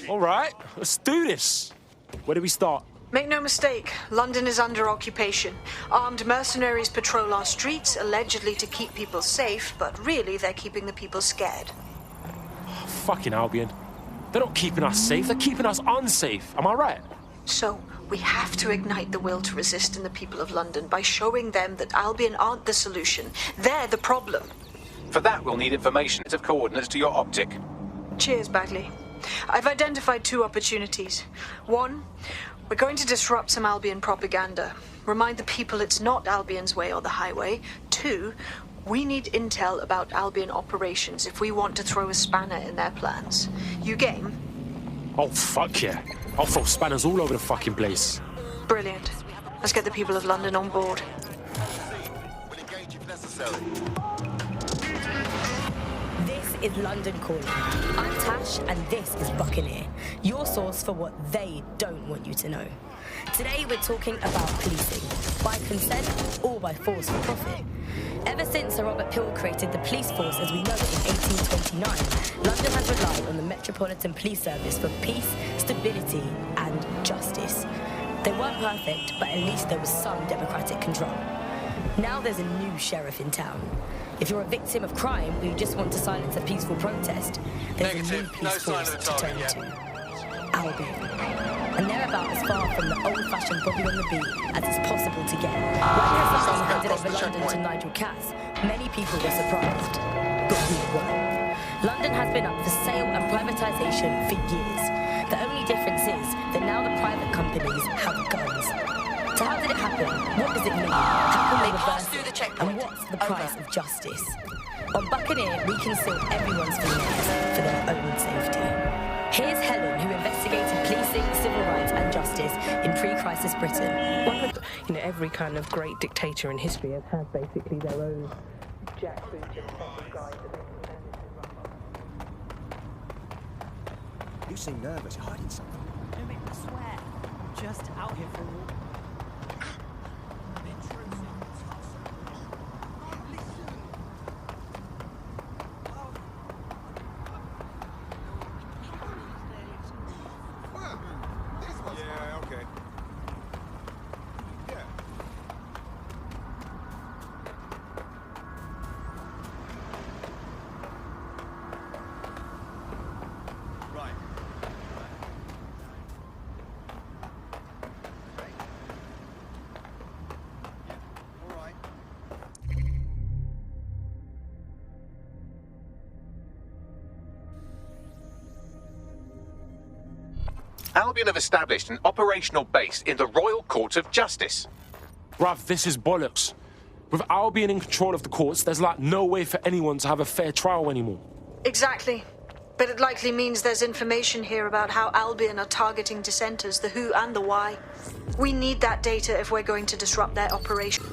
All right, let's do this. Where do we start? Make no mistake, London is under occupation. Armed mercenaries patrol our streets, allegedly to keep people safe, but really they're keeping the people scared. Fucking Albion. They're not keeping us safe, they're keeping us unsafe. Am I right? So, we have to ignite the will to resist in the people of London by showing them that Albion aren't the solution. They're the problem. For that, we'll need information of coordinates to your optic. Cheers, Bagley. I've identified 2 opportunities. 1, we're going to disrupt some Albion propaganda. Remind the people it's not Albion's way or the highway. 2, we need intel about Albion operations if we want to throw a spanner in their plans. You game? Oh, fuck yeah. I'll throw spanners all over the fucking place. Brilliant. Let's get the people of London on board. We'll engage if necessary. This is London Calling. I'm Tash, and this is Buccaneer, your source for what they don't want you to know. Today we're talking about policing, by consent or by force for profit. Ever since Sir Robert Peel created the police force as we know it in 1829, London has relied on the Metropolitan Police Service for peace, stability and justice. They weren't perfect, but at least there was some democratic control. Now there's a new sheriff in town. If you're a victim of crime or you just want to silence a peaceful protest, there's a new police force to turn to. Albion. And they're about as far from the old-fashioned Bobby on the beat as it's possible to get. When Hassan handed over London to Nigel Cass, many people were surprised. But we weren't. London has been up for sale and privatisation for years. The only difference is that now the private companies have guns. So how did it happen? What does it mean? How can they reverse it? And what's the price of justice? On Buccaneer, we conceal everyone's feelings for their own safety. Here's Helen, who investigated policing, civil rights and justice in pre-crisis Britain. Every kind of great dictator in history has had basically their own jackboot and set of guys that they You seem nervous. You're hiding something. No, mate, I swear. I'm just out here for a walk. Yeah, okay. Yeah. Right. All right. Albion have established an operational base in the Royal Court of Justice. Bruv, this is bollocks. With Albion in control of the courts, there's like no way for anyone to have a fair trial anymore. Exactly. But it likely means there's information here about how Albion are targeting dissenters, the who and the why. We need that data if we're going to disrupt their operation.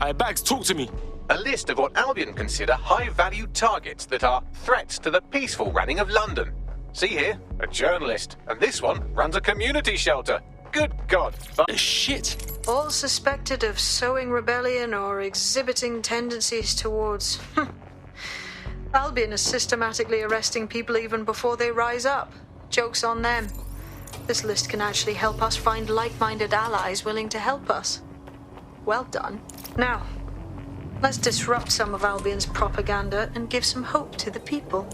Hey, Bags, talk to me. A list of what Albion consider high-value targets that are threats to the peaceful running of London. See here, a journalist, and this one runs a community shelter. Good God. Shit. All suspected of sowing rebellion or exhibiting tendencies towards... Albion is systematically arresting people even before they rise up. Joke's on them. This list can actually help us find like-minded allies willing to help us. Well done. Now, let's disrupt some of Albion's propaganda and give some hope to the people.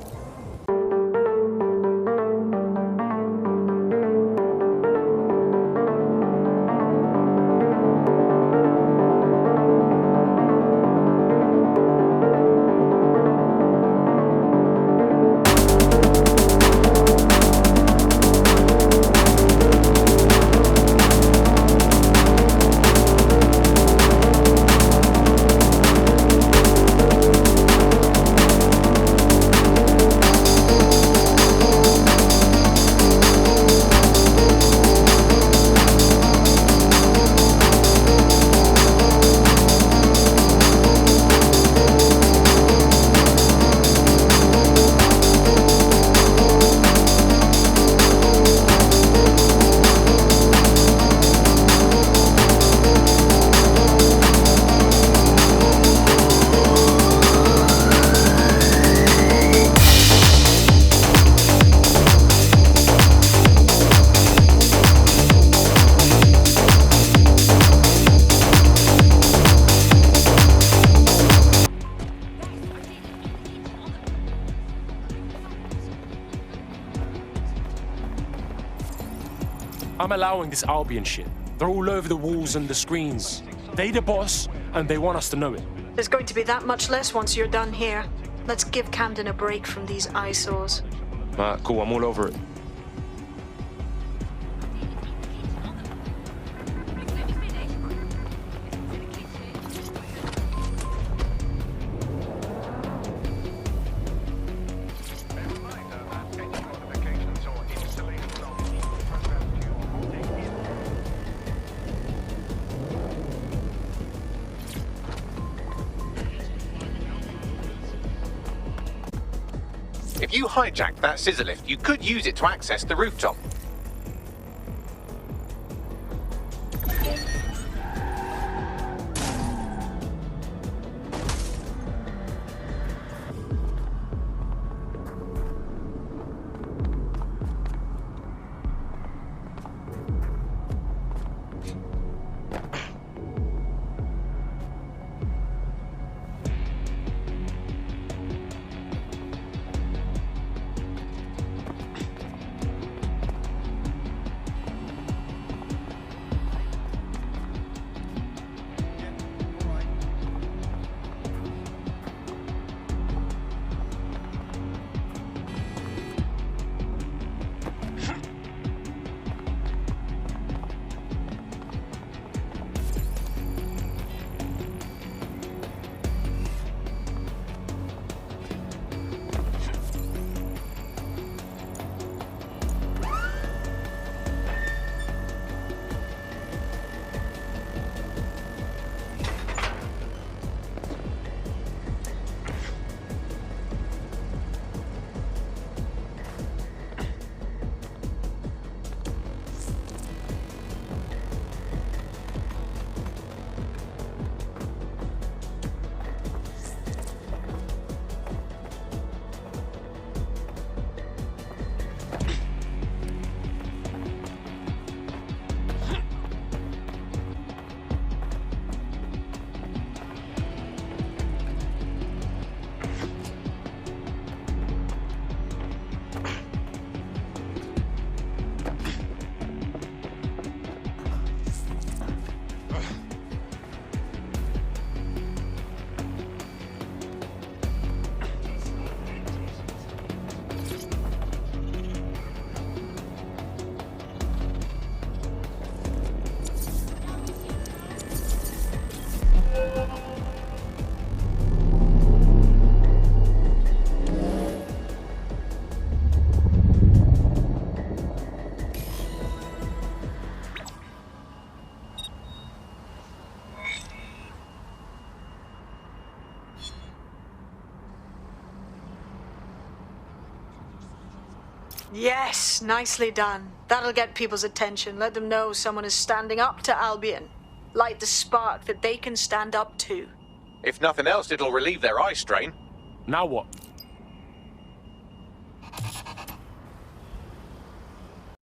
I'm allowing this Albion shit. They're all over the walls and the screens. They the boss, and they want us to know it. There's going to be that much less once you're done here. Let's give Camden a break from these eyesores. Cool, I'm all over it. If you hijack that scissor lift, you could use it to access the rooftop. Yes, nicely done. That'll get people's attention. Let them know someone is standing up to Albion. Light the spark that they can stand up to. If nothing else, it'll relieve their eye strain. Now what?